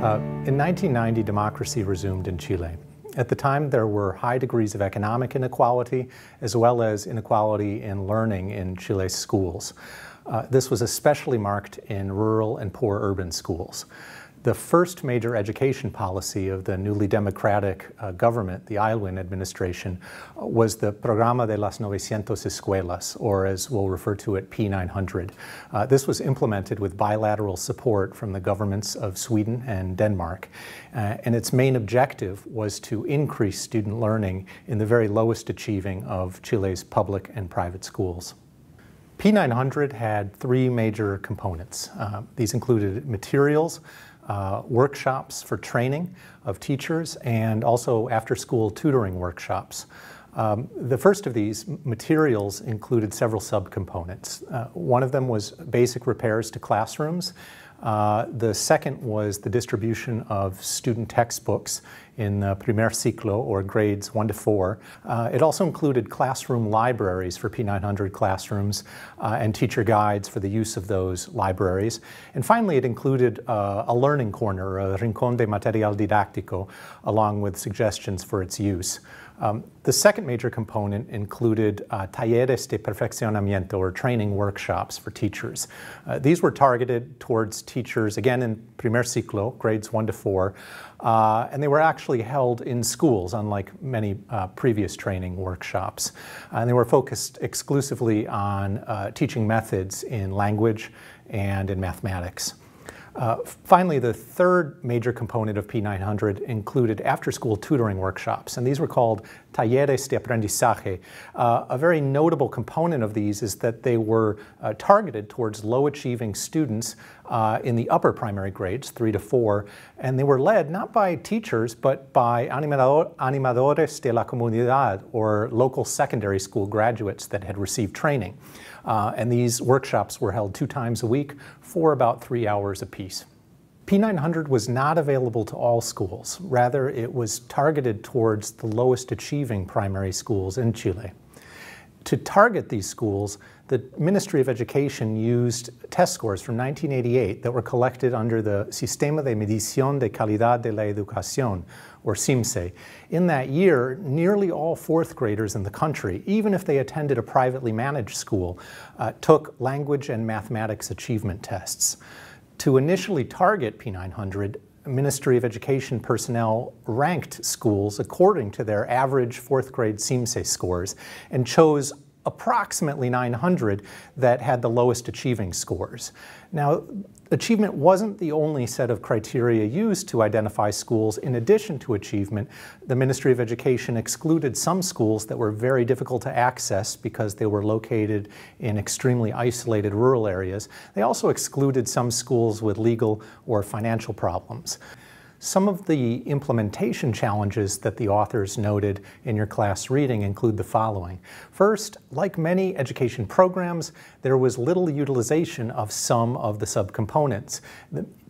In 1990, democracy resumed in Chile. At the time, there were high degrees of economic inequality, as well as inequality in learning in Chile's schools. This was especially marked in rural and poor urban schools. The first major education policy of the newly democratic government, the Aylwin administration, was the Programa de las 900 Escuelas, or as we'll refer to it, P900. This was implemented with bilateral support from the governments of Sweden and Denmark, and its main objective was to increase student learning in the very lowest achieving of Chile's public and private schools. P900 had three major components. These included materials, workshops for training of teachers, and also after-school tutoring workshops. The first of these materials included several subcomponents. One of them was basic repairs to classrooms. The second was the distribution of student textbooks in the primer ciclo, or grades 1 to 4. It also included classroom libraries for P900 classrooms and teacher guides for the use of those libraries. And finally, it included a learning corner, a rincón de material didáctico, along with suggestions for its use. The second major component included talleres de perfeccionamiento, or training workshops for teachers. These were targeted towards teachers, again in primer ciclo, grades 1 to 4, and they were actually held in schools, unlike many previous training workshops. And they were focused exclusively on teaching methods in language and in mathematics. Finally, the third major component of P900 included after-school tutoring workshops, and these were called talleres de aprendizaje. A very notable component of these is that they were targeted towards low-achieving students in the upper primary grades, 3 to 4, and they were led not by teachers, but by animadores de la comunidad, or local secondary school graduates that had received training. And these workshops were held 2 times a week for about 3 hours apiece. P900 was not available to all schools. Rather, it was targeted towards the lowest achieving primary schools in Chile. To target these schools, the Ministry of Education used test scores from 1988 that were collected under the Sistema de Medición de Calidad de la Educación, or SIMCE. In that year, nearly all 4th graders in the country, even if they attended a privately managed school, took language and mathematics achievement tests. To initially target P900, Ministry of Education personnel ranked schools according to their average 4th grade SIMCE scores and chose approximately 900 that had the lowest achieving scores. Now, achievement wasn't the only set of criteria used to identify schools. In addition to achievement, the Ministry of Education excluded some schools that were very difficult to access because they were located in extremely isolated rural areas. They also excluded some schools with legal or financial problems. Some of the implementation challenges that the authors noted in your class reading include the following. First, like many education programs, there was little utilization of some of the subcomponents,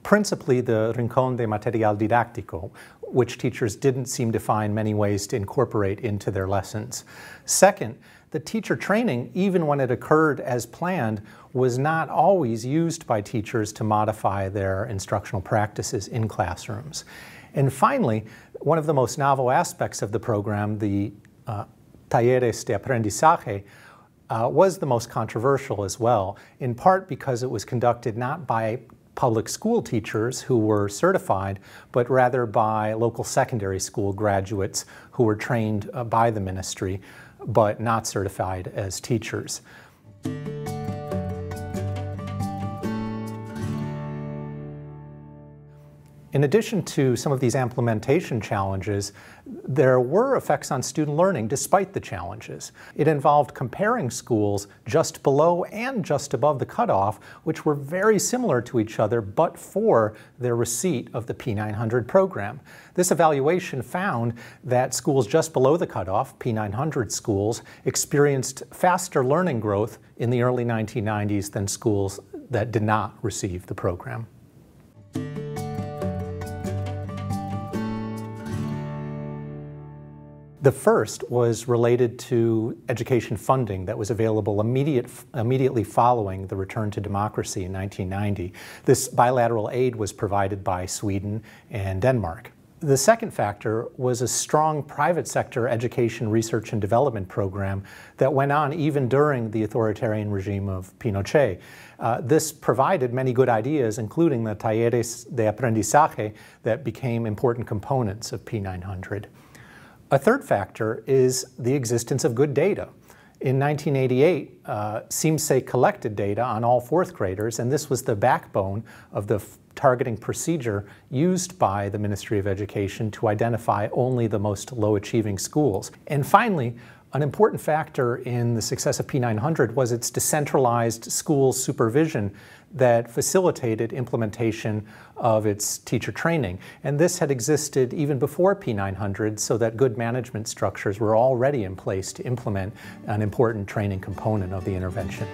principally the rincón de material didáctico, which teachers didn't seem to find many ways to incorporate into their lessons. Second, the teacher training, even when it occurred as planned, was not always used by teachers to modify their instructional practices in classrooms. And finally, one of the most novel aspects of the program, the talleres de aprendizaje, was the most controversial as well, in part because it was conducted not by public school teachers who were certified, but rather by local secondary school graduates who were trained by the ministry, but not certified as teachers. In addition to some of these implementation challenges, there were effects on student learning despite the challenges. It involved comparing schools just below and just above the cutoff, which were very similar to each other but for their receipt of the P900 program. This evaluation found that schools just below the cutoff, P900 schools, experienced faster learning growth in the early 1990s than schools that did not receive the program. The first was related to education funding that was available immediately following the return to democracy in 1990. This bilateral aid was provided by Sweden and Denmark. The second factor was a strong private sector education research and development program that went on even during the authoritarian regime of Pinochet. This provided many good ideas, including the talleres de aprendizaje that became important components of P900. A third factor is the existence of good data. In 1988, CIMSE collected data on all fourth graders, and this was the backbone of the targeting procedure used by the Ministry of Education to identify only the most low-achieving schools. And finally, an important factor in the success of P900 was its decentralized school supervision that facilitated implementation of its teacher training. And this had existed even before P900, so that good management structures were already in place to implement an important training component of the intervention.